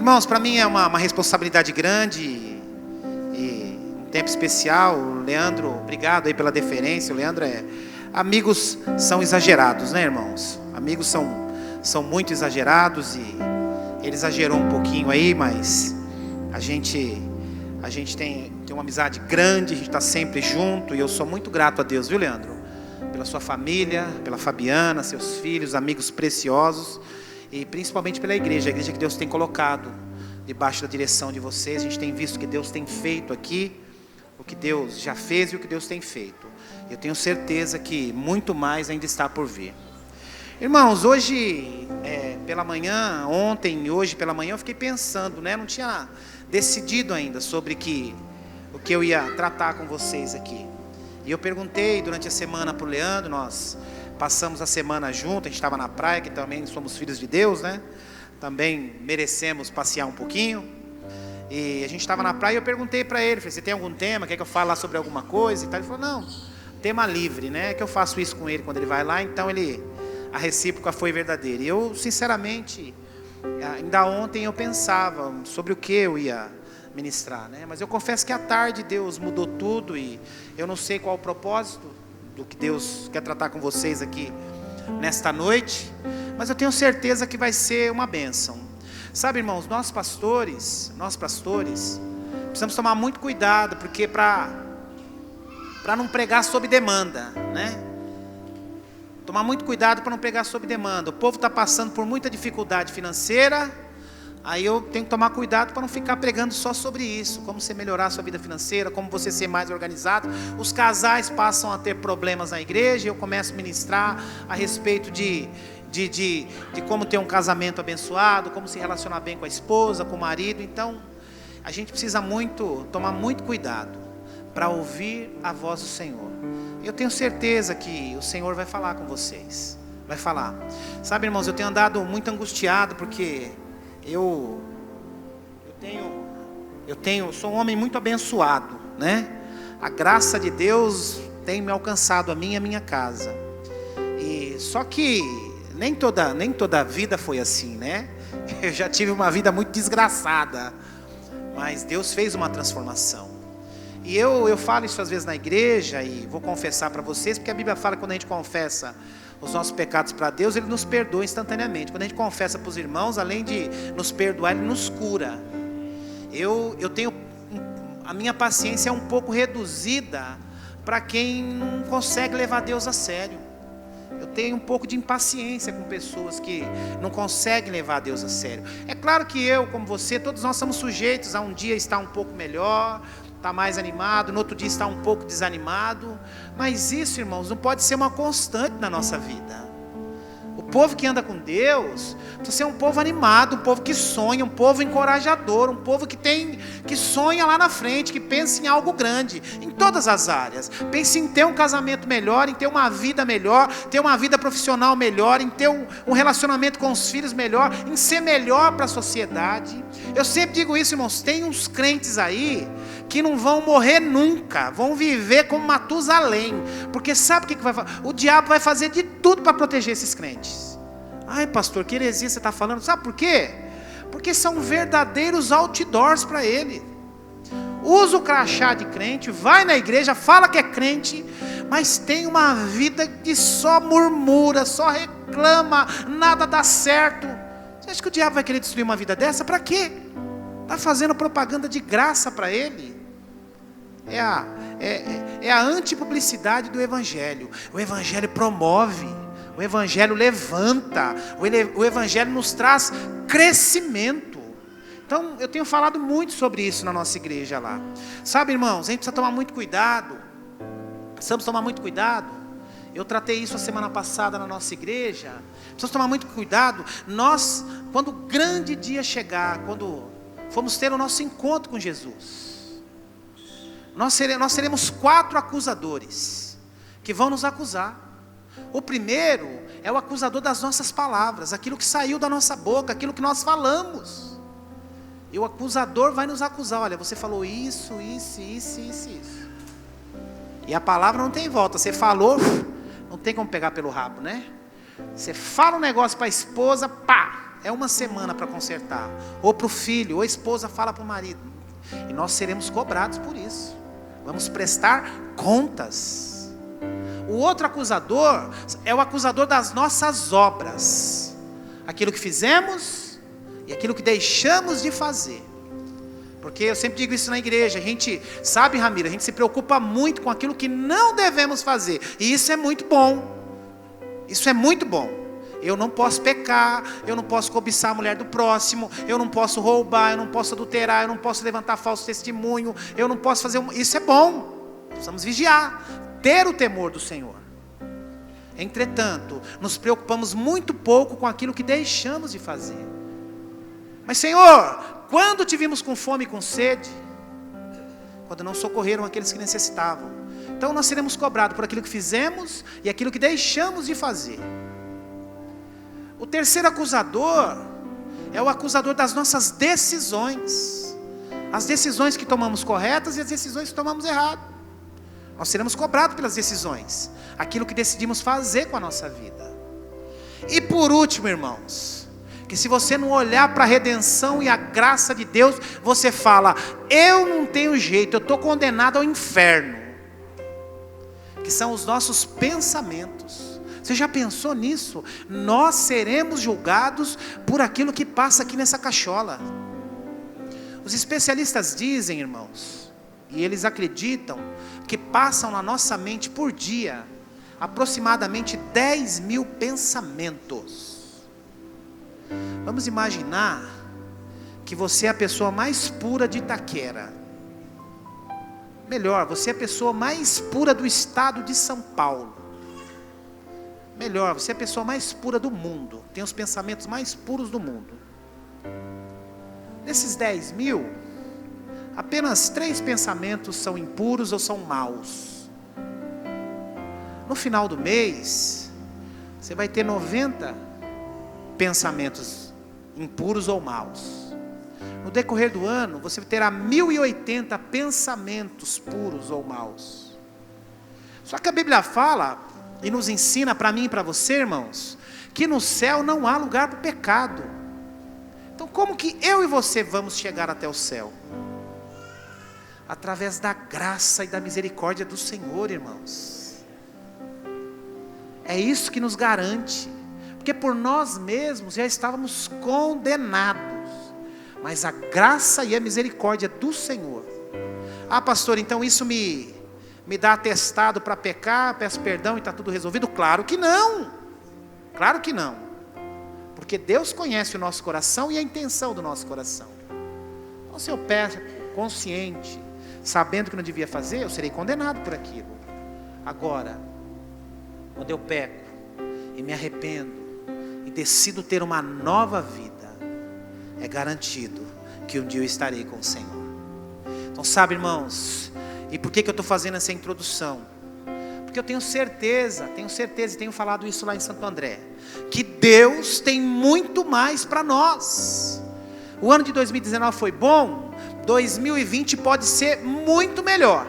Irmãos, para mim é uma responsabilidade grande e um tempo especial. O Leandro, obrigado aí pela deferência. O Leandro amigos são exagerados, né, irmãos? Amigos são muito exagerados e ele exagerou um pouquinho aí, mas a gente tem uma amizade grande, a gente está sempre junto e eu sou muito grato a Deus, viu, Leandro? Pela sua família, pela Fabiana, seus filhos, amigos preciosos e principalmente pela igreja, a igreja que Deus tem colocado debaixo da direção de vocês. A gente tem visto o que Deus tem feito aqui, o que Deus já fez e o que Deus tem feito. Eu tenho certeza que muito mais ainda está por vir. Irmãos, hoje pela manhã, ontem e hoje pela manhã eu fiquei pensando, né? Não tinha decidido ainda sobre o que eu ia tratar com vocês aqui. E eu perguntei durante a semana para o Leandro, nós passamos a semana junto, a gente estava na praia, que também somos filhos de Deus, né? Também merecemos passear um pouquinho. E a gente estava na praia e eu perguntei para ele, falei, você tem algum tema, quer que eu fale lá sobre alguma coisa e tal? Ele falou, não, tema livre, né? Que eu faço isso com ele quando ele vai lá, então a recíproca foi verdadeira. E eu, sinceramente, ainda ontem eu pensava sobre o que eu ia ministrar, né? Mas eu confesso que à tarde Deus mudou tudo e eu não sei qual o propósito do que Deus quer tratar com vocês aqui nesta noite, mas eu tenho certeza que vai ser uma bênção. Sabe, irmãos, nós pastores, precisamos tomar muito cuidado, porque para não pregar sob demanda, né? Tomar muito cuidado para não pregar sob demanda. O povo está passando por muita dificuldade financeira, aí eu tenho que tomar cuidado para não ficar pregando só sobre isso, como você melhorar a sua vida financeira, como você ser mais organizado. Os casais passam a ter problemas na igreja, e eu começo a ministrar a respeito de como ter um casamento abençoado, como se relacionar bem com a esposa, com o marido. Então, a gente precisa tomar muito cuidado para ouvir a voz do Senhor. Eu tenho certeza que o Senhor vai falar com vocês, vai falar. Sabe, irmãos, eu tenho andado muito angustiado, porque eu sou um homem muito abençoado, né? A graça de Deus tem me alcançado a mim e a minha casa. E só que nem toda a vida foi assim, né? Eu já tive uma vida muito desgraçada, mas Deus fez uma transformação. E eu falo isso às vezes na igreja, e vou confessar para vocês, porque a Bíblia fala que quando a gente confessa os nossos pecados para Deus, Ele nos perdoa instantaneamente. Quando a gente confessa para os irmãos, além de nos perdoar, Ele nos cura. Eu tenho, a minha paciência é um pouco reduzida para quem não consegue levar Deus a sério. Eu tenho um pouco de impaciência com pessoas que não conseguem levar Deus a sério. É claro que eu, como você, todos nós somos sujeitos a um dia estar um pouco melhor, estar mais animado, no outro dia estar um pouco desanimado. Mas isso, irmãos, não pode ser uma constante na nossa vida. O povo que anda com Deus precisa ser um povo animado, um povo que sonha, um povo encorajador, um povo que sonha lá na frente, que pensa em algo grande, em todas as áreas. Pensa em ter um casamento melhor, em ter uma vida melhor, ter uma vida profissional melhor, em ter um relacionamento com os filhos melhor, em ser melhor para a sociedade. Eu sempre digo isso, irmãos, tem uns crentes aí que não vão morrer nunca, vão viver como Matusalém, porque sabe o que vai fazer? O diabo vai fazer de tudo para proteger esses crentes. Ai, pastor, que heresia você está falando? Sabe por quê? Porque são verdadeiros outdoors para ele. Usa o crachá de crente, vai na igreja, fala que é crente, mas tem uma vida que só murmura, só reclama, nada dá certo. Você acha que o diabo vai querer destruir uma vida dessa? Para quê? Está fazendo propaganda de graça para ele. É a antipublicidade do Evangelho. O Evangelho promove, o Evangelho levanta, o Evangelho nos traz crescimento. Então eu tenho falado muito sobre isso na nossa igreja lá. Sabe, irmãos, a gente precisa tomar muito cuidado. Precisamos tomar muito cuidado. Eu tratei isso a semana passada na nossa igreja. Precisamos tomar muito cuidado. Nós, quando o grande dia chegar, quando formos ter o nosso encontro com Jesus, nós seremos 4 acusadores que vão nos acusar. O primeiro é o acusador das nossas palavras, aquilo que saiu da nossa boca, aquilo que nós falamos. E o acusador vai nos acusar: olha, você falou isso. E a palavra não tem volta, você falou, não tem como pegar pelo rabo, né? Você fala um negócio para a esposa, pá, é uma semana para consertar. Ou para o filho, ou a esposa fala para o marido. E nós seremos cobrados por isso. Vamos prestar contas. O outro acusador é o acusador das nossas obras. Aquilo que fizemos e aquilo que deixamos de fazer. Porque eu sempre digo isso na igreja, a gente, sabe, Ramiro, a gente se preocupa muito com aquilo que não devemos fazer. E isso é muito bom. Isso é muito bom. Eu não posso pecar, eu não posso cobiçar a mulher do próximo, eu não posso roubar, eu não posso adulterar, eu não posso levantar falso testemunho, eu não posso fazer... Isso é bom. Precisamos vigiar, ter o temor do Senhor. Entretanto, nos preocupamos muito pouco com aquilo que deixamos de fazer. Mas, Senhor, quando te vimos com fome e com sede? Quando não socorreram aqueles que necessitavam. Então nós seremos cobrados por aquilo que fizemos e aquilo que deixamos de fazer. O terceiro acusador é o acusador das nossas decisões. As decisões que tomamos corretas e as decisões que tomamos errado. Nós seremos cobrados pelas decisões. Aquilo que decidimos fazer com a nossa vida. E por último, irmãos, que se você não olhar para a redenção e a graça de Deus, você fala, eu não tenho jeito, eu estou condenado ao inferno. Que são os nossos pensamentos. Você já pensou nisso? Nós seremos julgados por aquilo que passa aqui nessa cachola. Os especialistas dizem, irmãos, e eles acreditam, que passam na nossa mente por dia, aproximadamente 10 mil pensamentos. Vamos imaginar que você é a pessoa mais pura de Itaquera. Melhor, você é a pessoa mais pura do estado de São Paulo. Melhor, você é a pessoa mais pura do mundo. Tem os pensamentos mais puros do mundo. Desses 10 mil, apenas 3 pensamentos são impuros ou são maus. No final do mês, você vai ter 90 pensamentos impuros ou maus. No decorrer do ano, você terá 1080 pensamentos puros ou maus. Só que a Bíblia fala, e nos ensina para mim e para você, irmãos, que no céu não há lugar para o pecado. Então como que eu e você vamos chegar até o céu? Através da graça e da misericórdia do Senhor, irmãos. É isso que nos garante. Porque por nós mesmos já estávamos condenados. Mas a graça e a misericórdia do Senhor. Ah, pastor, então isso me dá atestado para pecar, peço perdão e está tudo resolvido? Claro que não. Claro que não. Porque Deus conhece o nosso coração e a intenção do nosso coração. Então se eu peço consciente, sabendo que não devia fazer, eu serei condenado por aquilo. Agora, quando eu peco e me arrependo e decido ter uma nova vida, é garantido que um dia eu estarei com o Senhor. Então sabe, irmãos, e por que eu estou fazendo essa introdução? Porque eu tenho certeza e tenho falado isso lá em Santo André, que Deus tem muito mais para nós. O ano de 2019 foi bom, 2020 pode ser muito melhor.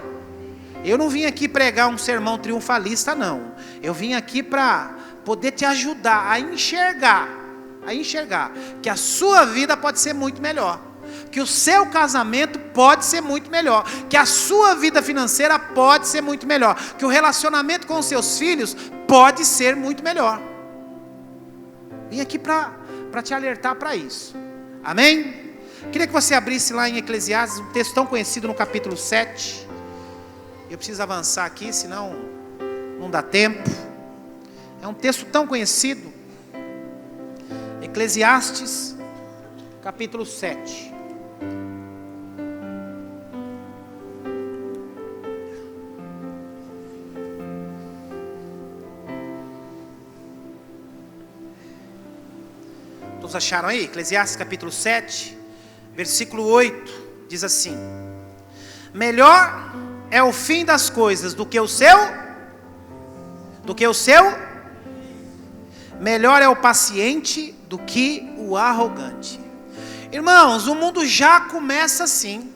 Eu não vim aqui pregar um sermão triunfalista, não. Eu vim aqui para poder te ajudar a enxergar que a sua vida pode ser muito melhor, que o seu casamento pode ser muito melhor, que a sua vida financeira pode ser muito melhor, que o relacionamento com os seus filhos pode ser muito melhor. Vim aqui para te alertar para isso. Amém? Queria que você abrisse lá em Eclesiastes, um texto tão conhecido no capítulo 7. Eu preciso avançar aqui, senão não dá tempo. É um texto tão conhecido. Eclesiastes, capítulo 7. Todos acharam aí? Eclesiastes capítulo 7, versículo 8, diz assim: melhor é o fim das coisas do que o seu, melhor é o paciente do que o arrogante. Irmãos, o mundo já começa assim.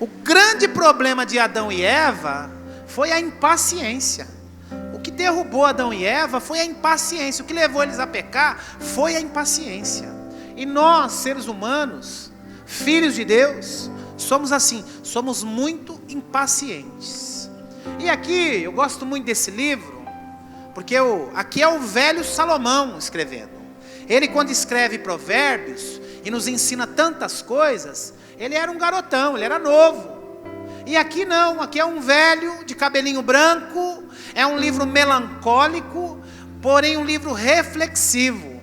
O grande problema de Adão e Eva foi a impaciência. O que derrubou Adão e Eva foi a impaciência. O que levou eles a pecar foi a impaciência. E nós, seres humanos, filhos de Deus, somos assim, somos muito impacientes. E aqui, eu gosto muito desse livro, porque aqui é o velho Salomão escrevendo. Ele, quando escreve Provérbios e nos ensina tantas coisas, ele era um garotão, ele era novo. E aqui não, aqui é um velho de cabelinho branco, é um livro melancólico, porém um livro reflexivo.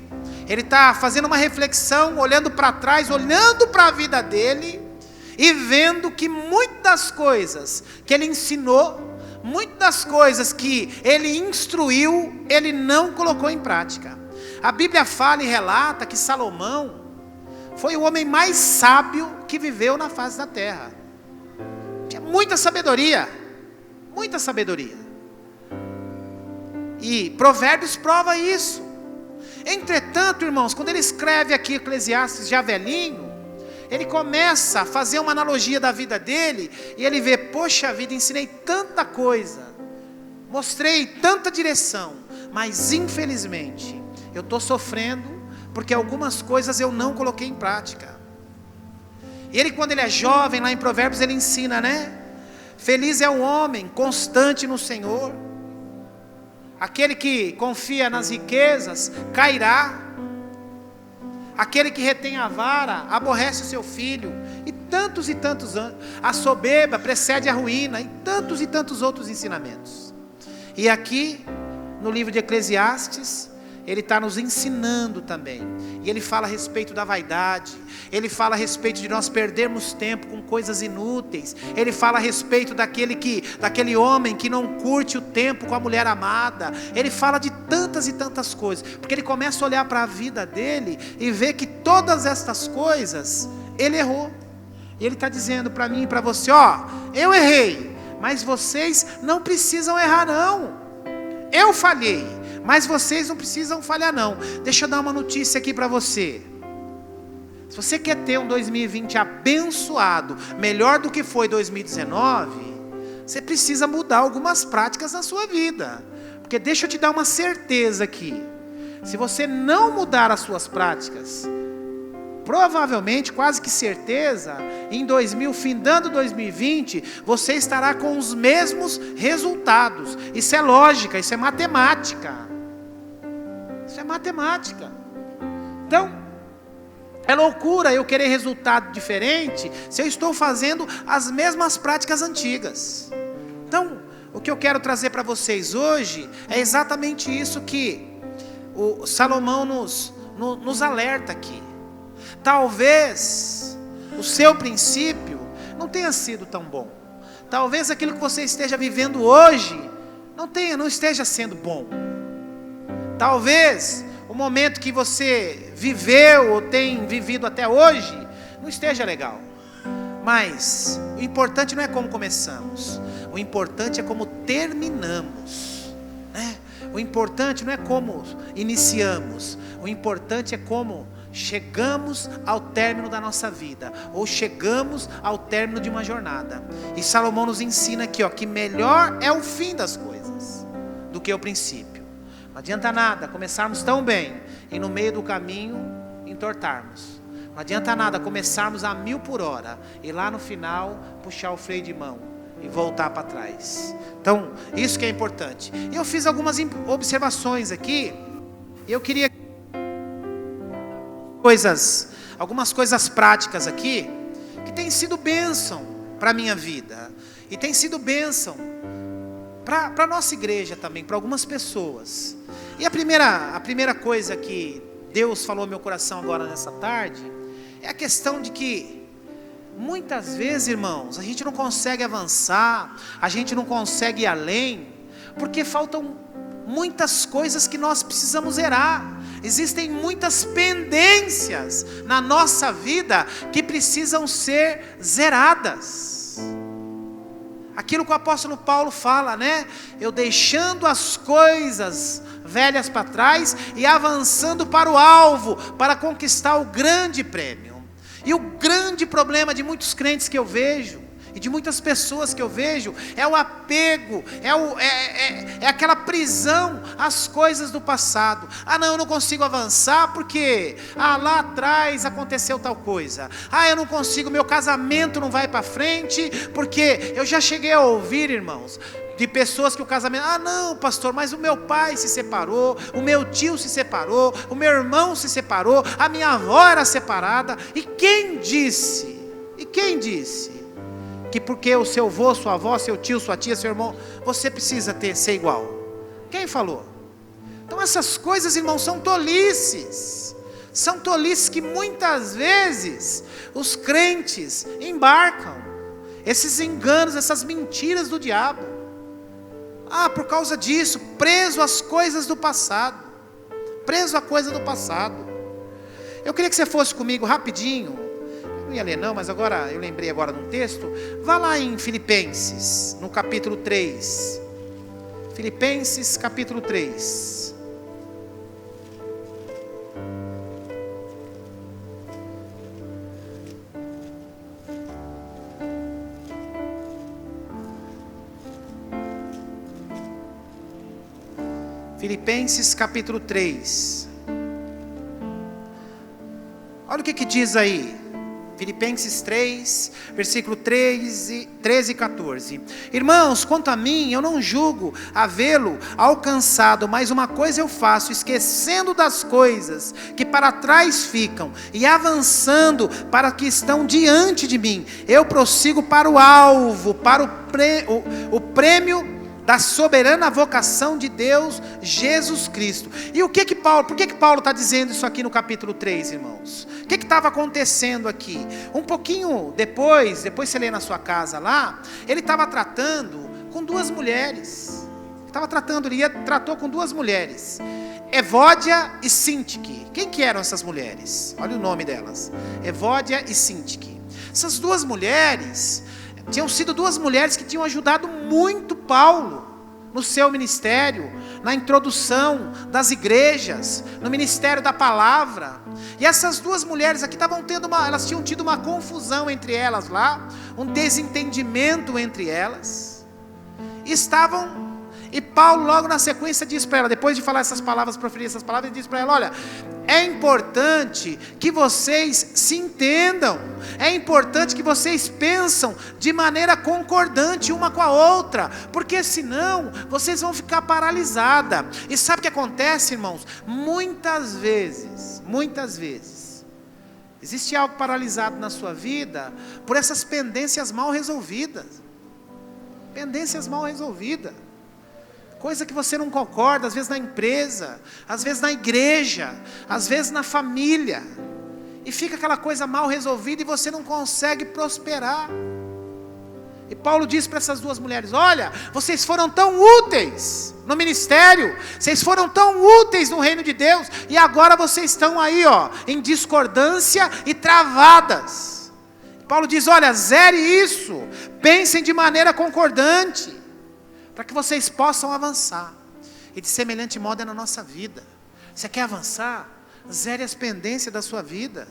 Ele está fazendo uma reflexão, olhando para trás, olhando para a vida dele e vendo que muitas coisas que ele ensinou, muitas coisas que ele instruiu, ele não colocou em prática. A Bíblia fala e relata que Salomão foi o homem mais sábio que viveu na face da terra. Tinha muita sabedoria, muita sabedoria. E Provérbios prova isso. Entretanto, irmãos, quando ele escreve aqui Eclesiastes já velhinho, ele começa a fazer uma analogia da vida dele, e ele vê, poxa vida, ensinei tanta coisa, mostrei tanta direção, mas infelizmente, eu estou sofrendo, porque algumas coisas eu não coloquei em prática. E ele, quando ele é jovem, lá em Provérbios, ele ensina, né? Feliz é o homem constante no Senhor. Aquele que confia nas riquezas, cairá. Aquele que retém a vara, aborrece o seu filho. E tantos anos. A soberba precede a ruína. E tantos outros ensinamentos. E aqui, no livro de Eclesiastes, ele está nos ensinando também. E ele fala a respeito da vaidade. Ele fala a respeito de nós perdermos tempo com coisas inúteis. Ele fala a respeito daquele homem que não curte o tempo com a mulher amada. Ele fala de tantas e tantas coisas. Porque ele começa a olhar para a vida dele e vê que todas estas coisas ele errou. E ele está dizendo para mim e para você, ó, eu errei, mas vocês não precisam errar não. Eu falhei, mas vocês não precisam falhar não. Deixa eu dar uma notícia aqui para você. Se você quer ter um 2020 abençoado, melhor do que foi 2019, você precisa mudar algumas práticas na sua vida. Porque deixa eu te dar uma certeza aqui. Se você não mudar as suas práticas, provavelmente, quase que certeza, findando 2020, você estará com os mesmos resultados. Isso é lógica, isso é matemática. Isso é matemática. Então, é loucura eu querer resultado diferente se eu estou fazendo as mesmas práticas antigas. Então, o que eu quero trazer para vocês hoje é exatamente isso que o Salomão nos alerta aqui. Talvez o seu princípio não tenha sido tão bom. Talvez aquilo que você esteja vivendo hoje não esteja sendo bom. Talvez o momento que você viveu ou tem vivido até hoje não esteja legal. Mas o importante não é como começamos. O importante é como terminamos, né? O importante não é como iniciamos. O importante é como chegamos ao término da nossa vida, ou chegamos ao término de uma jornada. E Salomão nos ensina aqui, ó, que melhor é o fim das coisas do que o princípio. Não adianta nada começarmos tão bem e no meio do caminho entortarmos. Não adianta nada começarmos a 1000 por hora e lá no final puxar o freio de mão e voltar para trás. Então, isso que é importante. E eu fiz algumas observações aqui, e eu queria algumas coisas práticas aqui, que tem sido bênção para a minha vida, e tem sido bênção para a nossa igreja também, para algumas pessoas. E a primeira coisa que Deus falou ao meu coração agora nessa tarde, é a questão de que, muitas vezes, irmãos, a gente não consegue avançar, a gente não consegue ir além, porque faltam muitas coisas que nós precisamos zerar. Existem muitas pendências na nossa vida que precisam ser zeradas. Aquilo que o apóstolo Paulo fala, né? Eu deixando as coisas velhas para trás e avançando para o alvo, para conquistar o grande prêmio. E o grande problema de muitos crentes que eu vejo, E de muitas pessoas que eu vejo, é o apego, é aquela prisão às coisas do passado. Ah não, eu não consigo avançar porque lá atrás aconteceu tal coisa. Ah, eu não consigo, meu casamento não vai para frente, porque eu já cheguei a ouvir, irmãos, de pessoas que o casamento, não pastor, mas o meu pai se separou, o meu tio se separou, o meu irmão se separou, a minha avó era separada. E quem disse que porque o seu avô, sua avó, seu tio, sua tia, seu irmão, você precisa ser igual? Quem falou? Então essas coisas, irmãos, são tolices que muitas vezes os crentes embarcam, esses enganos, essas mentiras do diabo, por causa disso, preso às coisas do passado, preso à coisa do passado. Eu queria que você fosse comigo rapidinho, não ia ler não, mas agora eu lembrei agora de um texto. Vá lá em Filipenses, no capítulo 3. Filipenses capítulo 3. Filipenses capítulo 3. Olha o que diz aí. Filipenses 3, versículo 13 e 14. Irmãos, quanto a mim, eu não julgo havê-lo alcançado, mas uma coisa eu faço, esquecendo das coisas que para trás ficam, e avançando para que estão diante de mim, eu prossigo para o alvo, para o prêmio da soberana vocação de Deus, Jesus Cristo. E por que Paulo está dizendo isso aqui no capítulo 3, irmãos? O que estava acontecendo aqui? Um pouquinho depois você lê na sua casa lá, ele estava tratando com duas mulheres. Tratou com duas mulheres, Evódia e Sintique. Quem que eram essas mulheres? Olha o nome delas, Evódia e Sintique. Essas duas mulheres tinham sido duas mulheres que tinham ajudado muito Paulo no seu ministério, na introdução das igrejas, no ministério da palavra. E essas duas mulheres aqui elas tinham tido uma confusão entre elas lá, um desentendimento entre elas. E Paulo logo na sequência diz para ela, depois de falar essas palavras, proferir essas palavras, ele diz para ela: olha, é importante que vocês se entendam, é importante que vocês pensam de maneira concordante uma com a outra, porque senão vocês vão ficar paralisadas. E sabe o que acontece, irmãos? Muitas vezes, existe algo paralisado na sua vida, por essas pendências mal resolvidas, coisa que você não concorda, às vezes na empresa, às vezes na igreja, às vezes na família, e fica aquela coisa mal resolvida e você não consegue prosperar. E Paulo diz para essas duas mulheres: olha, vocês foram tão úteis no ministério, vocês foram tão úteis no reino de Deus, e agora vocês estão aí em discordância e travadas. Paulo diz: olha, zere isso, pensem de maneira concordante, para que vocês possam avançar. E de semelhante modo é na nossa vida. Você quer avançar? Zere as pendências da sua vida.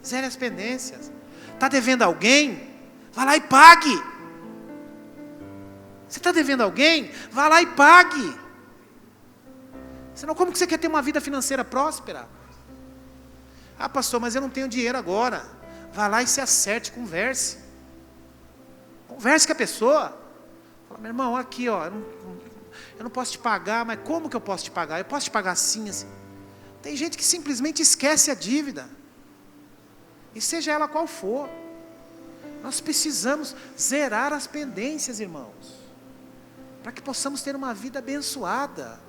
Zere as pendências. Está devendo alguém? Vá lá e pague. Você está devendo alguém? Vá lá e pague. Senão como que você quer ter uma vida financeira próspera? Pastor, mas eu não tenho dinheiro agora. Vá lá e se acerte, converse. Converse com a pessoa. Fala: meu irmão, aqui eu não posso te pagar, mas como que eu posso te pagar? Eu posso te pagar assim, assim. Tem gente que simplesmente esquece a dívida, e seja ela qual for. Nós precisamos zerar as pendências, irmãos, para que possamos ter uma vida abençoada.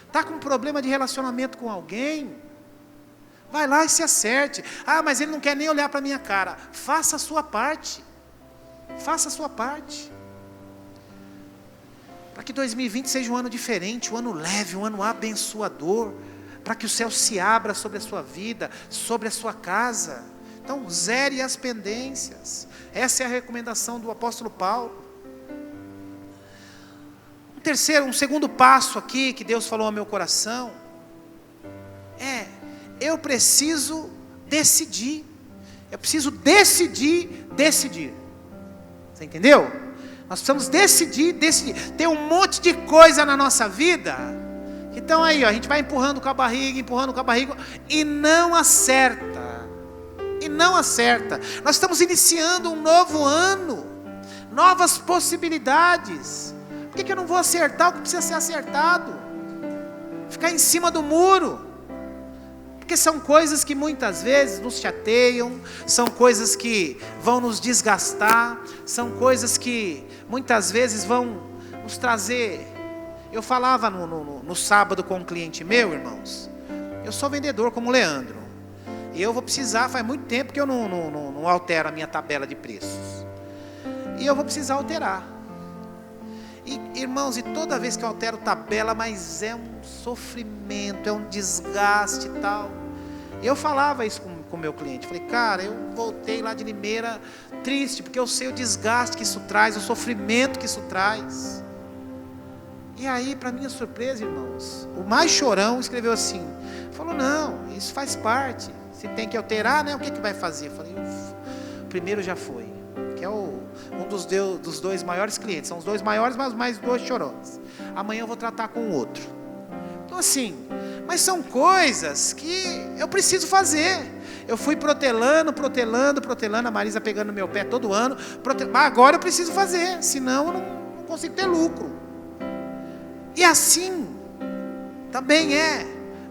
Está com um problema de relacionamento com alguém? Vai lá e se acerte. Mas ele não quer nem olhar para a minha cara. Faça a sua parte. Faça a sua parte. Para que 2020 seja um ano diferente, um ano leve, um ano abençoador, para que o céu se abra sobre a sua vida, sobre a sua casa. Então, zere as pendências. Essa é a recomendação do apóstolo Paulo. Um segundo passo aqui, que Deus falou ao meu coração, eu preciso decidir. Eu preciso decidir. Você entendeu? Nós precisamos decidir. Tem um monte de coisa na nossa vida. Então aí, ó, a gente vai empurrando com a barriga, e não acerta. E não acerta. Nós estamos iniciando um novo ano, novas possibilidades. Por que eu não vou acertar o que precisa ser acertado? Ficar em cima do muro. Porque são coisas que muitas vezes nos chateiam, são coisas que vão nos desgastar, são coisas que muitas vezes vão nos trazer. Eu falava no sábado com um cliente meu, irmãos, eu sou vendedor como o Leandro, e eu vou precisar, faz muito tempo que eu não altero a minha tabela de preços, e eu vou precisar alterar. E, irmãos, e toda vez que eu altero tabela, mas é um sofrimento, é um desgaste e tal. Eu falava isso com o meu cliente, falei, cara, eu voltei lá de Limeira triste, porque eu sei o desgaste que isso traz, o sofrimento que isso traz. E aí, para minha surpresa, irmãos, o mais chorão escreveu assim, falou, não, isso faz parte, se tem que alterar, né, o que vai fazer? Eu falei, o primeiro já foi, que é um dos dois maiores clientes, são os dois maiores, mas mais dois chorões. Amanhã eu vou tratar com o outro. Então assim, mas são coisas que eu preciso fazer. Eu fui protelando, a Marisa pegando no meu pé todo ano, mas agora eu preciso fazer, senão eu não consigo ter lucro. E assim, também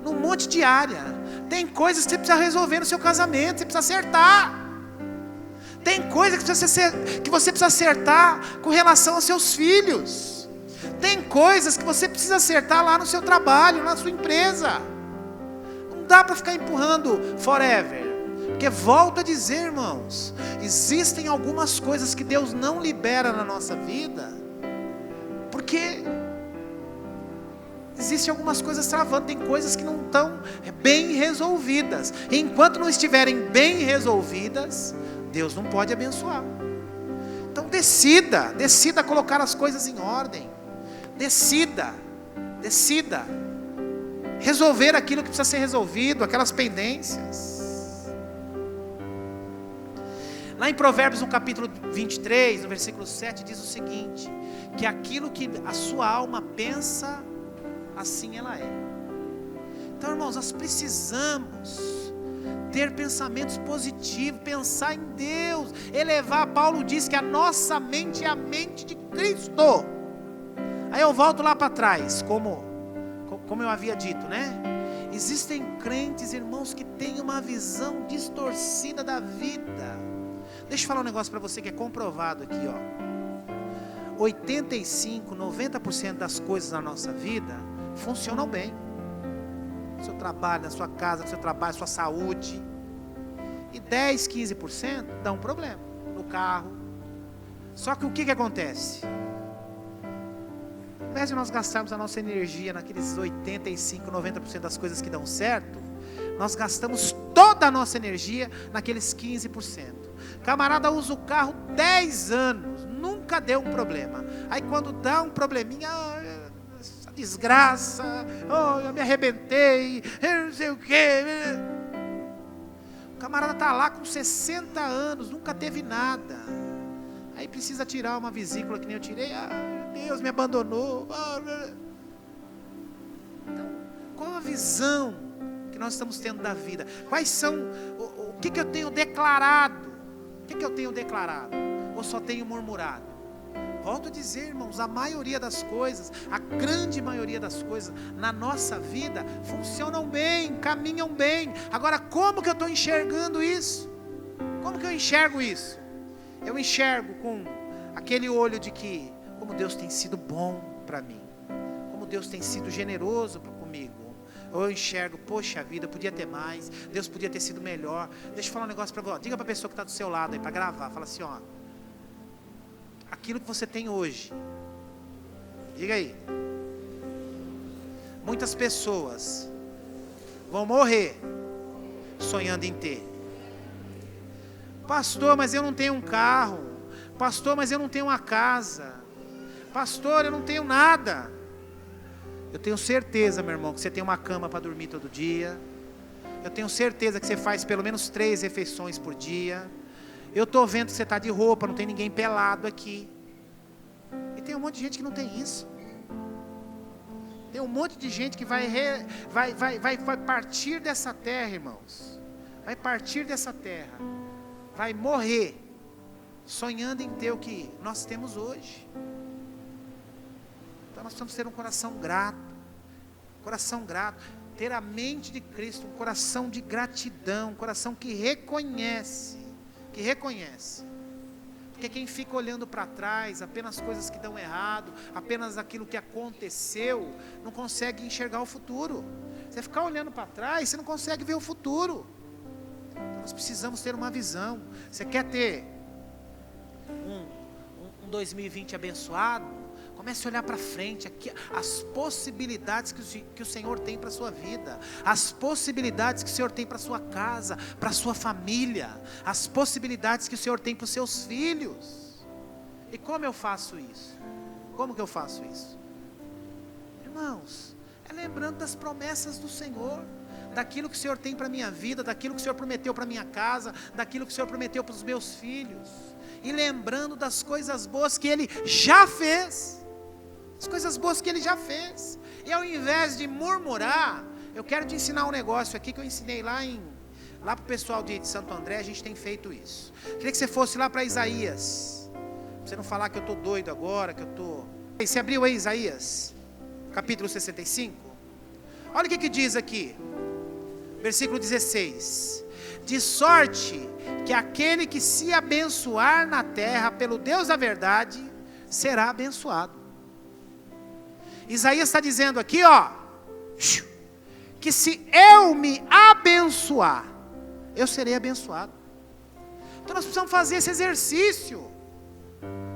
num monte de área. Tem coisas que você precisa resolver no seu casamento, você precisa acertar. Tem coisa que você precisa acertar com relação aos seus filhos. Tem coisas que você precisa acertar lá no seu trabalho, na sua empresa. Não dá para ficar empurrando forever. Porque volto a dizer, irmãos, existem algumas coisas que Deus não libera na nossa vida, porque existem algumas coisas travando, tem coisas que não estão bem resolvidas. E enquanto não estiverem bem resolvidas, Deus não pode abençoar. Então decida colocar as coisas em ordem. Decida resolver aquilo que precisa ser resolvido, aquelas pendências. Lá em Provérbios, no capítulo 23, no versículo 7, diz o seguinte, que aquilo que a sua alma pensa, assim ela é. Então, irmãos, nós precisamos ter pensamentos positivos, pensar em Deus, elevar. Paulo diz que a nossa mente é a mente de Cristo. Aí eu volto lá para trás, como eu havia dito, né? Existem crentes, irmãos, que têm uma visão distorcida da vida. Deixa eu falar um negócio para você que é comprovado aqui, ó. 85, 90% das coisas na nossa vida funcionam bem. No seu trabalho, na sua casa, no seu trabalho, sua saúde. E 10, 15% dá um problema no carro. Só que o que acontece? Ao invés de nós gastarmos a nossa energia naqueles 85, 90% das coisas que dão certo, nós gastamos toda a nossa energia naqueles 15%. Camarada usa o carro 10 anos, nunca deu um problema. Aí quando dá um probleminha, essa desgraça, eu me arrebentei, eu não sei o quê. O camarada está lá com 60 anos, nunca teve nada. Aí precisa tirar uma vesícula que nem eu tirei, Deus me abandonou. Então, qual a visão que nós estamos tendo da vida? Quais são, o que eu tenho declarado? O que eu tenho declarado? Ou só tenho murmurado? Volto a dizer, irmãos, a maioria das coisas, a grande maioria das coisas na nossa vida funcionam bem, caminham bem. Agora, como que eu estou enxergando isso? Como que eu enxergo isso? Eu enxergo com aquele olho de que, como Deus tem sido bom para mim, como Deus tem sido generoso comigo. Ou eu enxergo, poxa vida, podia ter mais, Deus podia ter sido melhor. Deixa eu falar um negócio para você, diga para a pessoa que está do seu lado aí, para gravar, fala assim, ó, aquilo que você tem hoje, diga aí, muitas pessoas vão morrer sonhando em ter. Pastor, mas eu não tenho um carro. Pastor, mas eu não tenho uma casa. Pastor, eu não tenho nada. Eu tenho certeza, meu irmão, que você tem uma cama para dormir todo dia. Eu tenho certeza que você faz pelo menos 3 refeições por dia. Eu estou vendo que você está de roupa, não tem ninguém pelado aqui. E tem um monte de gente que não tem isso. Tem um monte de gente que vai partir dessa terra, irmãos. Vai partir dessa terra. Vai morrer sonhando em ter o que nós temos hoje. Então nós precisamos ter um coração grato. Coração grato. Ter a mente de Cristo, um coração de gratidão, um coração que reconhece. Porque quem fica olhando para trás, apenas coisas que dão errado, apenas aquilo que aconteceu, não consegue enxergar o futuro. Você ficar olhando para trás, você não consegue ver o futuro. Então nós precisamos ter uma visão. Você quer ter um 2020 abençoado? Comece a olhar para frente, aqui, as possibilidades que o Senhor tem para a sua vida, as possibilidades que o Senhor tem para a sua casa, para a sua família, as possibilidades que o Senhor tem para os seus filhos. E como eu faço isso? Como que eu faço isso? Irmãos, é lembrando das promessas do Senhor, daquilo que o Senhor tem para a minha vida, daquilo que o Senhor prometeu para a minha casa, daquilo que o Senhor prometeu para os meus filhos, e lembrando das coisas boas que Ele já fez. As coisas boas que Ele já fez. E ao invés de murmurar, eu quero te ensinar um negócio aqui que eu ensinei lá para o pessoal de Santo André. A gente tem feito isso. Queria que você fosse lá para Isaías, para você não falar que eu estou doido agora, que eu estou... Você abriu aí Isaías, capítulo 65? Olha o que diz aqui, versículo 16: de sorte que aquele que se abençoar na terra pelo Deus da verdade, será abençoado. Isaías está dizendo aqui, ó, que se eu me abençoar, eu serei abençoado. Então nós precisamos fazer esse exercício.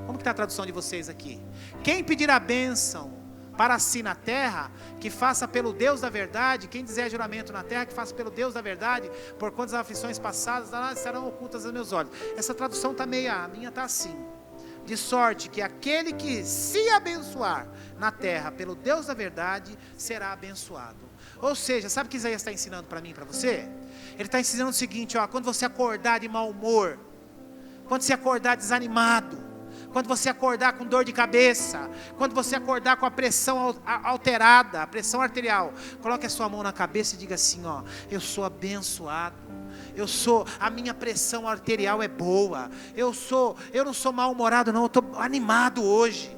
Como que está a tradução de vocês aqui? Quem pedir a bênção para si na terra, que faça pelo Deus da verdade. Quem dizer juramento na terra, que faça pelo Deus da verdade, por quantas aflições passadas estarão ocultas aos meus olhos. Essa tradução está meio, a minha está assim: de sorte que aquele que se abençoar na terra pelo Deus da verdade, será abençoado. Ou seja, sabe o que Isaías está ensinando para mim e para você? Ele está ensinando o seguinte, ó, quando você acordar de mau humor, quando você acordar desanimado, quando você acordar com dor de cabeça, quando você acordar com a pressão alterada, a pressão arterial, coloque a sua mão na cabeça e diga assim, ó, eu sou abençoado. A minha pressão arterial é boa. Eu não sou mal-humorado não, eu estou animado hoje.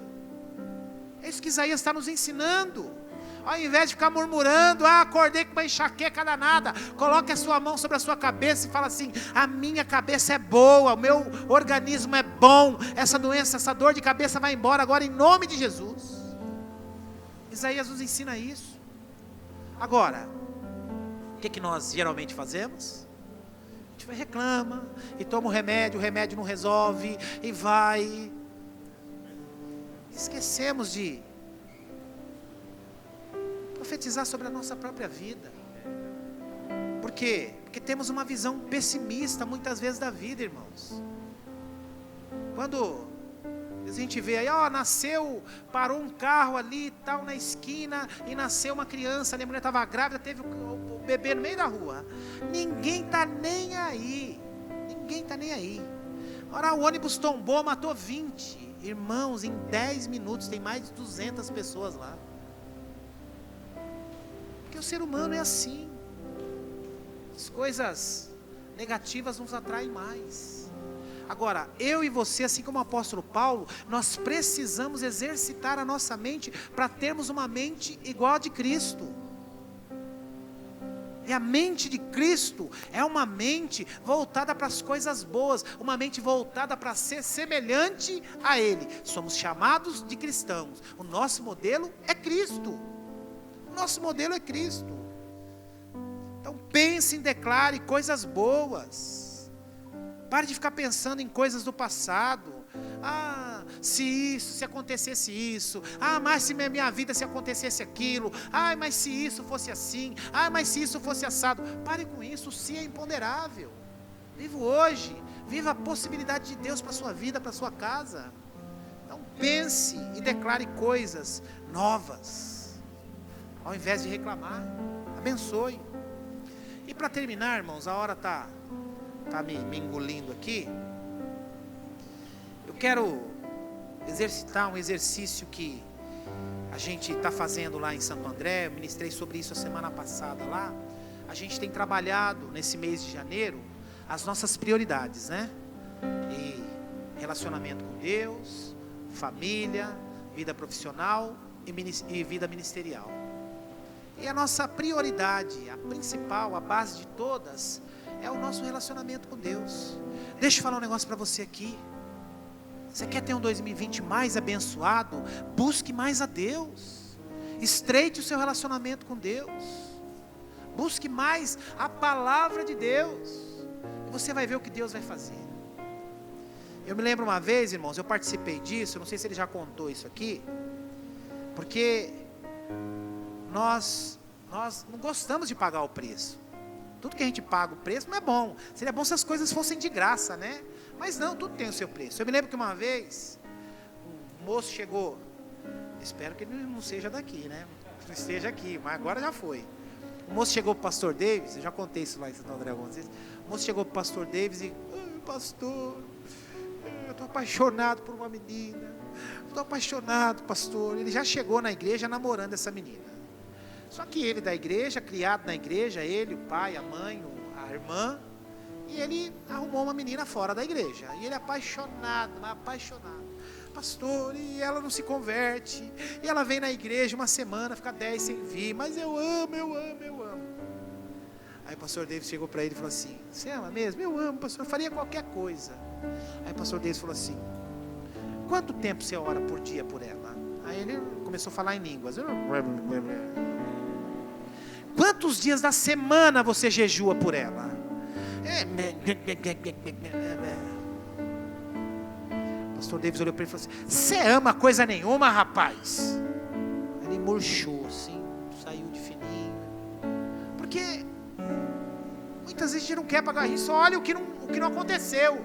É isso que Isaías está nos ensinando. Ao invés de ficar murmurando, acordei com uma enxaqueca danada, coloque a sua mão sobre a sua cabeça e fala assim, a minha cabeça é boa, o meu organismo é bom, essa doença, essa dor de cabeça vai embora agora em nome de Jesus. Isaías nos ensina isso. Agora, o que nós geralmente fazemos? A gente reclama, e toma o remédio não resolve, e vai. Esquecemos de profetizar sobre a nossa própria vida. Por quê? Porque temos uma visão pessimista muitas vezes da vida, irmãos. Quando a gente vê aí, nasceu, parou um carro ali e tal na esquina, e nasceu uma criança, a mulher estava grávida, teve o bebê no meio da rua. Ninguém está nem aí. Ora, o ônibus tombou, matou 20. Irmãos, em 10 minutos tem mais de 200 pessoas lá. Porque o ser humano é assim. As coisas negativas nos atraem mais. Agora, eu e você, assim como o apóstolo Paulo, nós precisamos exercitar a nossa mente para termos uma mente igual a de Cristo. E a mente de Cristo é uma mente voltada para as coisas boas, uma mente voltada para ser semelhante a Ele. Somos chamados de cristãos. O nosso modelo é Cristo. Então pense e declare coisas boas. Pare de ficar pensando em coisas do passado. Se acontecesse isso. Mas se minha vida se acontecesse aquilo. Mas se isso fosse assim. Mas se isso fosse assado. Pare com isso, se é imponderável. Viva hoje. Viva a possibilidade de Deus para a sua vida, para a sua casa. Então pense e declare coisas novas. Ao invés de reclamar, abençoe. E para terminar, irmãos, a hora está me engolindo aqui. quero exercitar um exercício que a gente está fazendo lá em Santo André. Eu ministrei sobre isso a semana passada lá. A gente tem trabalhado nesse mês de janeiro as nossas prioridades, né? E relacionamento com Deus, família, vida profissional e vida ministerial. E a nossa prioridade, a principal, a base de todas, é o nosso relacionamento com Deus. Deixa eu falar um negócio para você aqui. Você quer ter um 2020 mais abençoado? Busque mais a Deus. Estreite o seu relacionamento com Deus. Busque mais a palavra de Deus. E você vai ver o que Deus vai fazer. Eu me lembro uma vez, irmãos, eu participei disso. Não sei se ele já contou isso aqui. Porque nós não gostamos de pagar o preço. Tudo que a gente paga o preço não é bom. Seria bom se as coisas fossem de graça, né? Mas não, tudo tem o seu preço. Eu me lembro que uma vez, um moço chegou, espero que ele não seja daqui, né? Não esteja aqui, mas agora já foi. O moço chegou para o pastor Davis, eu já contei isso lá em Santo André algumas vezes. O moço chegou para o pastor Davis e, pastor, eu estou apaixonado por uma menina. Estou apaixonado, pastor. Ele já chegou na igreja namorando essa menina. Só que ele da igreja, criado na igreja, ele, o pai, a mãe, a irmã, e ele arrumou uma menina fora da igreja. E ele apaixonado, mas apaixonado. Pastor, e ela não se converte. E ela vem na igreja uma semana, fica 10 sem vir. Mas eu amo, eu amo, eu amo. Aí o pastor Davis chegou para ele e falou assim: você ama mesmo? Eu amo, pastor, eu faria qualquer coisa. Aí o pastor Davis falou assim: quanto tempo você ora por dia por ela? Aí ele começou a falar em línguas. Quantos dias da semana você jejua por ela? O pastor Davis olhou para ele e falou assim: você ama coisa nenhuma, rapaz? Ele murchou assim, saiu de fininho. Porque muitas vezes a gente não quer pagar isso, só olha o que não aconteceu.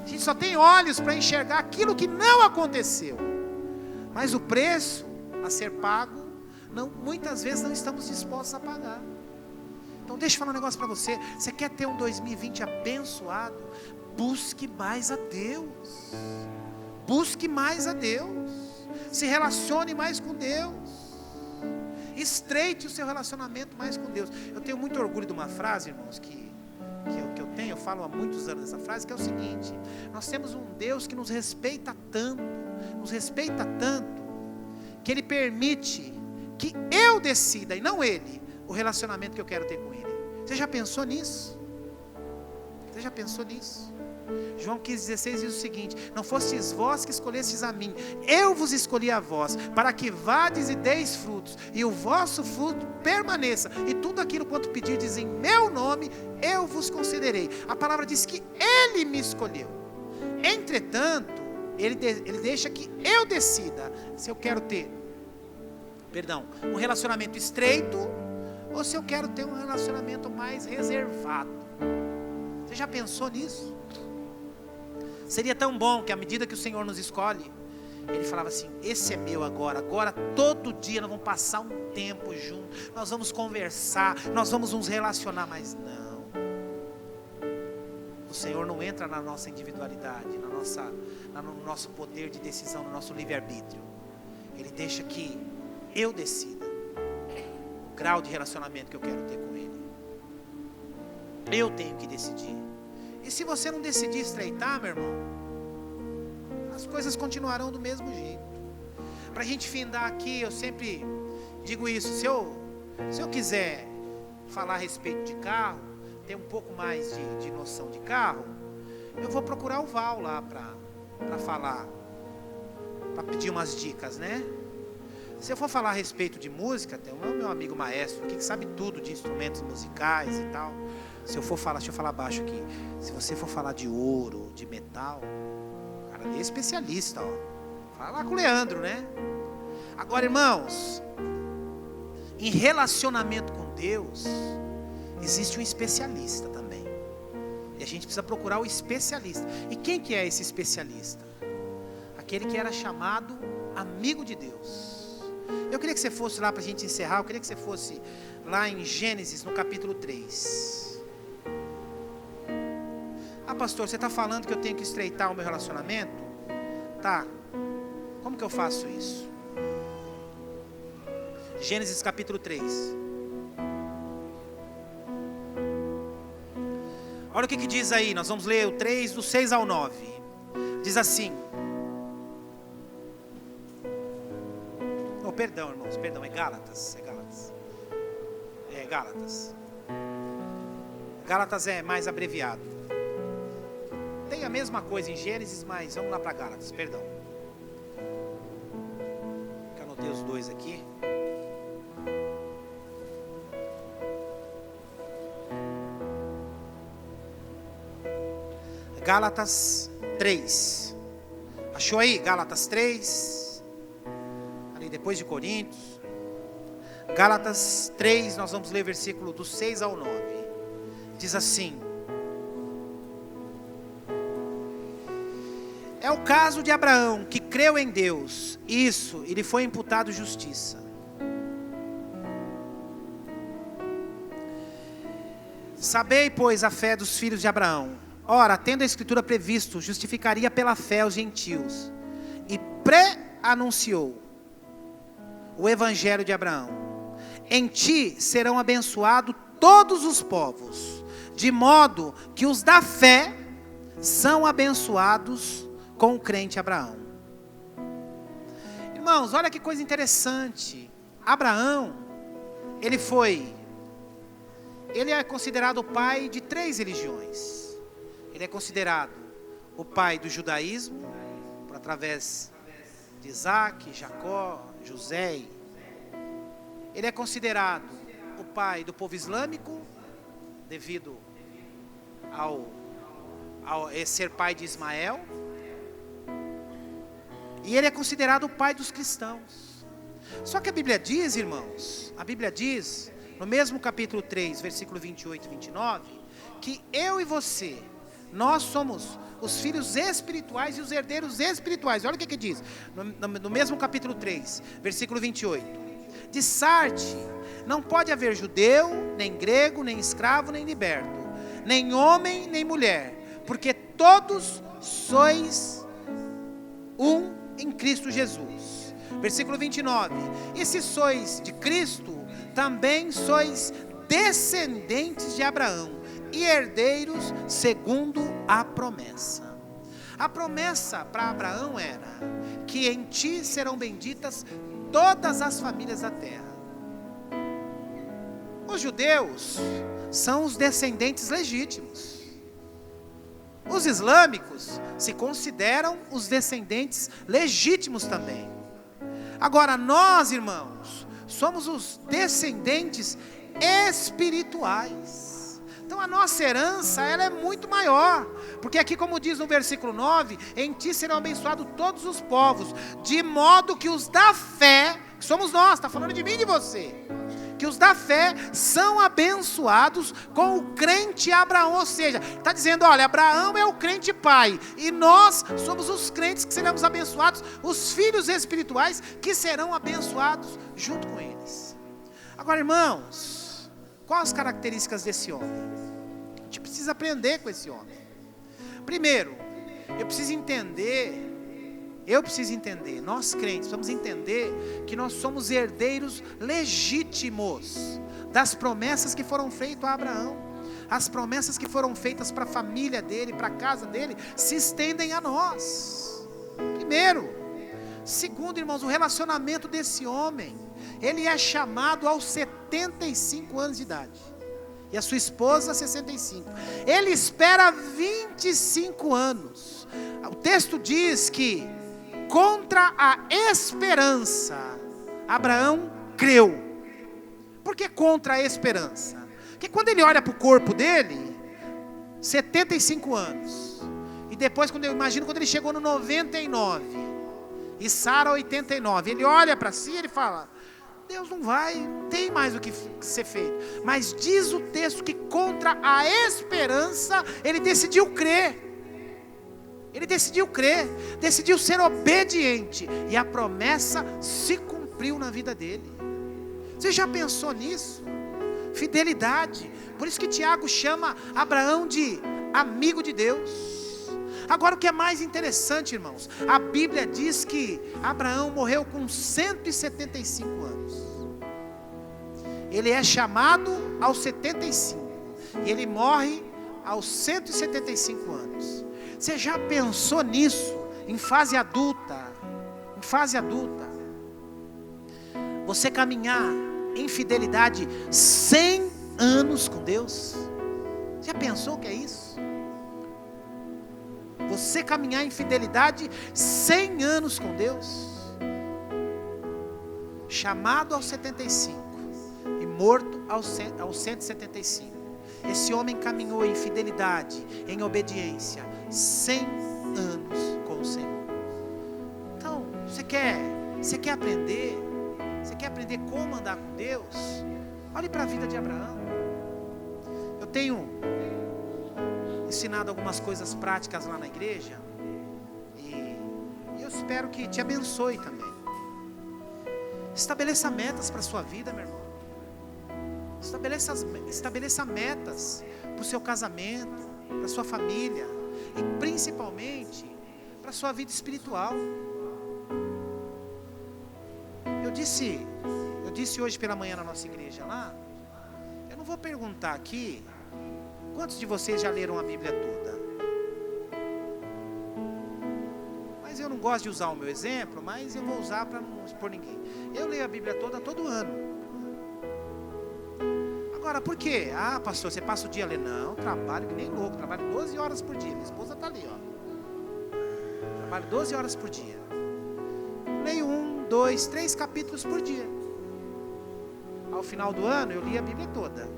A gente só tem olhos para enxergar aquilo que não aconteceu. Mas o preço a ser pago, muitas vezes não estamos dispostos a pagar. Então deixa eu falar um negócio para você. Você quer ter um 2020 abençoado? Busque mais a Deus. Busque mais a Deus. Se relacione mais com Deus. Estreite o seu relacionamento mais com Deus. Eu tenho muito orgulho de uma frase, irmãos, que eu falo há muitos anos essa frase, que é o seguinte: nós temos um Deus que nos respeita tanto, que Ele permite que eu decida, e não Ele, o relacionamento que eu quero ter com Ele. Você já pensou nisso? João 15,16 diz o seguinte: não fostes vós que escolhestes a mim, eu vos escolhi a vós, para que vades e deis frutos, e o vosso fruto permaneça, e tudo aquilo quanto pedirdes em meu nome, eu vos concederei. A palavra diz que Ele me escolheu. Entretanto, Ele deixa que eu decida se eu quero ter um relacionamento estreito, ou se eu quero ter um relacionamento mais reservado. Você já pensou nisso? Seria tão bom que à medida que o Senhor nos escolhe, Ele falava assim: esse é meu agora todo dia nós vamos passar um tempo juntos, nós vamos conversar, nós vamos nos relacionar. Mas não, o Senhor não entra na nossa individualidade, no nosso poder de decisão, no nosso livre-arbítrio. Ele deixa que eu decida o grau de relacionamento que eu quero ter com Ele. Eu tenho que decidir. E se você não decidir estreitar, meu irmão, as coisas continuarão do mesmo jeito. Para a gente findar aqui, eu sempre digo isso: se eu quiser falar a respeito de carro, ter um pouco mais de noção de carro, eu vou procurar o Val lá para falar, para pedir umas dicas, né? Se eu for falar a respeito de música, tem o meu amigo maestro aqui que sabe tudo de instrumentos musicais e tal. Se eu for falar, deixa eu falar baixo aqui. Se você for falar de ouro, de metal, o cara ali é especialista, ó. Fala lá com o Leandro, né? Agora, irmãos, em relacionamento com Deus, existe um especialista também. E a gente precisa procurar o especialista. E quem que é esse especialista? Aquele que era chamado amigo de Deus. Eu queria que você fosse lá para a gente encerrar. Eu queria que você fosse lá em Gênesis, no capítulo 3. A pastor, você está falando que eu tenho que estreitar o meu relacionamento? Tá. Como que eu faço isso? Gênesis capítulo 3. Olha o que diz aí, nós vamos ler o 3, do 6 ao 9. Diz assim. Oh, perdão, irmãos, perdão, é Gálatas. É Gálatas. Gálatas é mais abreviado. Tem a mesma coisa em Gênesis, mas vamos lá para Gálatas, perdão. Eu anotei os dois aqui. Gálatas 3. Achou aí? Gálatas 3. Ali depois de Coríntios. Gálatas 3, nós vamos ler versículo do 6 ao 9. Diz assim: é o caso de Abraão, que creu em Deus. Isso, e lhe foi imputado justiça. Sabei, pois, a fé dos filhos de Abraão. Ora, tendo a Escritura previsto, justificaria pela fé os gentios, e pré-anunciou o Evangelho de Abraão: em ti serão abençoados todos os povos, de modo que os da fé são abençoados com o crente Abraão. Irmãos, olha que coisa interessante. Abraão, ele é considerado o pai de 3 religiões. Ele é considerado o pai do judaísmo, através de Isaac, Jacó, José. Ele é considerado o pai do povo islâmico, devido ao ser pai de Ismael. E ele é considerado o pai dos cristãos. Só que a Bíblia diz, irmãos, no mesmo capítulo 3, versículo 28 e 29, que eu e você, nós somos os filhos espirituais e os herdeiros espirituais. Olha o que diz, no mesmo capítulo 3, versículo 28. De Sarte, não pode haver judeu, nem grego, nem escravo, nem liberto, nem homem, nem mulher, porque todos sois um em Cristo Jesus. Versículo 29. E se sois de Cristo, também sois descendentes de Abraão, e herdeiros segundo a promessa. A promessa para Abraão era que em ti serão benditas todas as famílias da terra. Os judeus são os descendentes legítimos. Os islâmicos se consideram os descendentes legítimos também. Agora nós, irmãos, somos os descendentes espirituais. Então a nossa herança, ela é muito maior, porque aqui, como diz no versículo 9, em ti serão abençoados todos os povos, de modo que os da fé, que somos nós, está falando de mim e de você, que os da fé são abençoados com o crente Abraão. Ou seja, está dizendo, olha, Abraão é o crente pai, e nós somos os crentes que seremos abençoados, os filhos espirituais que serão abençoados junto com eles. Agora, irmãos, quais as características desse homem? A gente precisa aprender com esse homem. Primeiro, eu preciso entender, nós crentes, precisamos entender que nós somos herdeiros legítimos das promessas que foram feitas a Abraão. As promessas que foram feitas para a família dele, para a casa dele, se estendem a nós. Primeiro. Segundo, irmãos, o relacionamento desse homem, ele é chamado aos 75 anos de idade, e a sua esposa 65, ele espera 25 anos, o texto diz que, contra a esperança, Abraão creu. Por que contra a esperança? Porque quando ele olha para o corpo dele, 75 anos, e depois, quando ele chegou no 99, e Sara 89, ele olha para si e ele fala, Deus não tem mais o que ser feito. Mas diz o texto que contra a esperança, ele decidiu crer. Decidiu ser obediente, e a promessa se cumpriu na vida dele. Você já pensou nisso? Fidelidade. Por isso que Tiago chama Abraão de amigo de Deus. Agora o que é mais interessante, irmãos, a Bíblia diz que Abraão morreu com 175 anos. Ele é chamado aos 75 e ele morre aos 175 anos. Você já pensou nisso? Em fase adulta, você caminhar em fidelidade 100 anos com Deus? Já pensou o que é isso? Você caminhar em fidelidade 100 anos com Deus, chamado aos 75 e morto aos 175. Esse homem caminhou em fidelidade, em obediência, 100 anos com o Senhor. Então, você quer aprender? Você quer aprender como andar com Deus? Olhe para a vida de Abraão. Eu tenho ensinado algumas coisas práticas lá na igreja e eu espero que te abençoe também. Estabeleça metas para a sua vida, meu irmão. Estabeleça metas para o seu casamento, para a sua família e principalmente para a sua vida espiritual. Eu disse hoje pela manhã na nossa igreja lá, eu não vou perguntar aqui quantos de vocês já leram a Bíblia toda. Mas eu não gosto de usar o meu exemplo, mas eu vou usar para não expor ninguém. Eu leio a Bíblia toda todo ano. Agora, por quê? Ah, pastor, você passa o dia lendo? Não, trabalho que nem louco, trabalho 12 horas por dia. Minha esposa está ali, ó. Trabalho 12 horas por dia. Leio 1, 2, 3 capítulos por dia. Ao final do ano, eu li a Bíblia toda.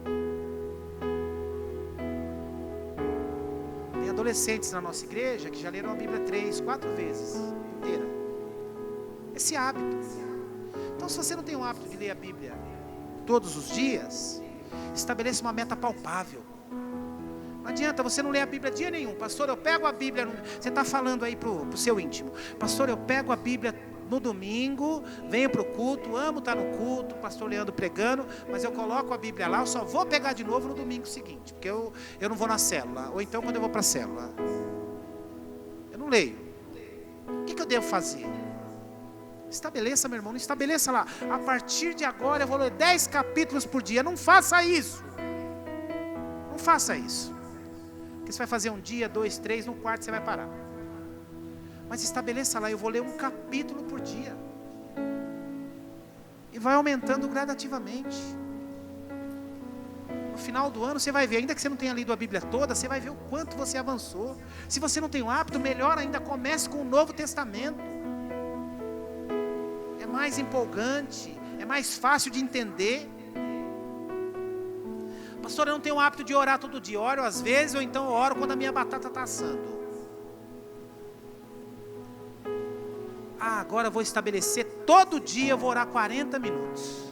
Tem adolescentes na nossa igreja que já leram a Bíblia 3, 4 vezes inteira. Esse hábito. Então, se você não tem o hábito de ler a Bíblia todos os dias, estabeleça uma meta palpável. Não adianta, você não ler a Bíblia dia nenhum. Pastor, eu pego a Bíblia, você está falando aí para o seu íntimo. Pastor, eu pego a Bíblia no domingo, venho para o culto, amo estar no culto, pastor Leandro pregando, mas eu coloco a Bíblia lá, eu só vou pegar de novo no domingo seguinte, porque eu não vou na célula, ou então quando eu vou para a célula. Eu não leio. O que eu devo fazer? Estabeleça, meu irmão, não estabeleça lá. A partir de agora eu vou ler 10 capítulos por dia. Não faça isso. Não faça isso. Porque você vai fazer um dia, 2, 3, no quarto você vai parar. Mas estabeleça lá, eu vou ler um capítulo por dia. E vai aumentando gradativamente. No final do ano você vai ver, ainda que você não tenha lido a Bíblia toda, você vai ver o quanto você avançou. Se você não tem o hábito, melhor ainda, comece com o Novo Testamento. É mais empolgante, é mais fácil de entender. Pastor, eu não tenho o hábito de orar todo dia. Oro às vezes, ou então oro quando a minha batata está assando. Ah, agora eu vou estabelecer, todo dia eu vou orar 40 minutos.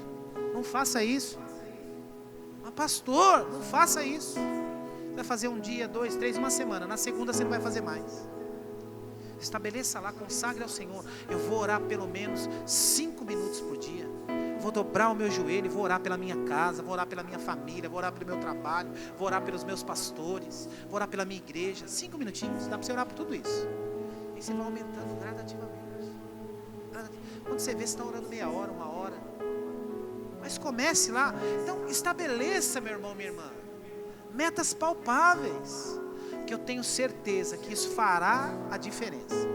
Não faça isso. Mas pastor, não faça isso. Você vai fazer um dia, 2, 3, uma semana. Na segunda você não vai fazer mais. Estabeleça lá, consagre ao Senhor. Eu vou orar pelo menos 5 minutos por dia. Vou dobrar o meu joelho, vou orar pela minha casa, vou orar pela minha família, vou orar pelo meu trabalho, vou orar pelos meus pastores, vou orar pela minha igreja. 5 minutinhos, dá para você orar por tudo isso. E você vai aumentando gradativamente. Quando você vê, você está orando meia hora, 1 hora. Mas comece lá. Então estabeleça, meu irmão, minha irmã, metas palpáveis, que eu tenho certeza que isso fará a diferença.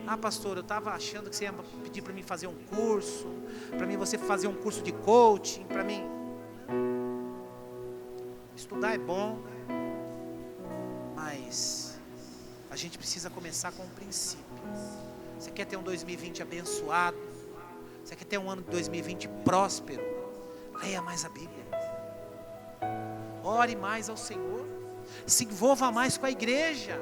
Ah, pastor, eu estava achando que você ia pedir para mim fazer um curso, para mim você fazer um curso de coaching, para mim. Estudar é bom, mas a gente precisa começar com um princípio. Você quer ter um 2020 abençoado? Você quer ter um ano de 2020 próspero? Leia mais a Bíblia. Ore mais ao Senhor. Se envolva mais com a igreja.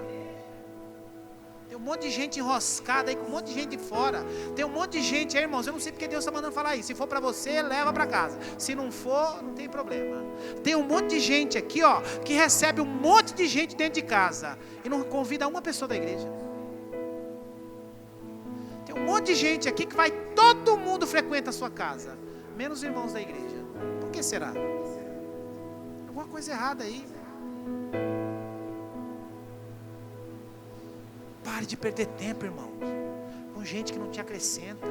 Tem um monte de gente enroscada aí, com um monte de gente de fora. Tem um monte de gente aí, irmãos, eu não sei porque Deus está mandando falar isso. Se for para você, leva para casa. Se não for, não tem problema. Tem um monte de gente aqui, ó, que recebe um monte de gente dentro de casa e não convida uma pessoa da igreja. Tem um monte de gente aqui que vai, todo mundo frequenta a sua casa, menos os irmãos da igreja. Por que será? Alguma coisa errada aí. Pare de perder tempo, irmão, com gente que não te acrescenta.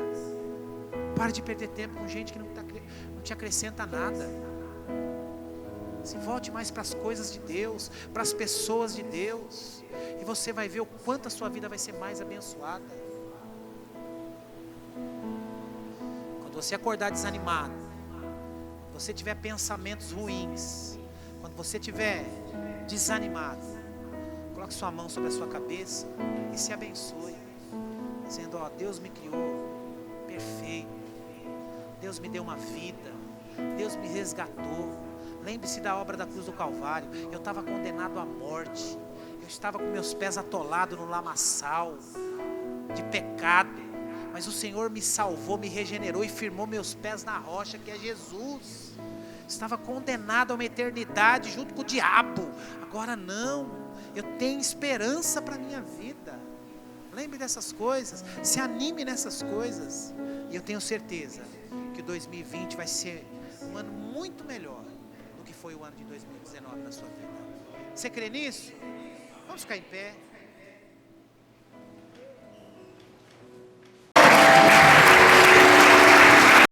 Pare de perder tempo com gente que não te acrescenta nada. Se volte mais para as coisas de Deus, para as pessoas de Deus, e você vai ver o quanto a sua vida vai ser mais abençoada. Quando você acordar desanimado, quando você tiver pensamentos ruins, quando você estiver desanimado, coloque sua mão sobre a sua cabeça e se abençoe, dizendo: ó, Deus me criou perfeito, Deus me deu uma vida, Deus me resgatou. Lembre-se da obra da cruz do Calvário. Eu estava condenado à morte, eu estava com meus pés atolados no lamaçal de pecado, mas o Senhor me salvou, me regenerou e firmou meus pés na rocha, que é Jesus. Estava condenado a uma eternidade junto com o diabo. Agora não, eu tenho esperança para a minha vida. Lembre dessas coisas, se anime nessas coisas, e eu tenho certeza que 2020 vai ser um ano muito melhor do que foi o ano de 2019 na sua vida. Você crê nisso? Vamos ficar em pé.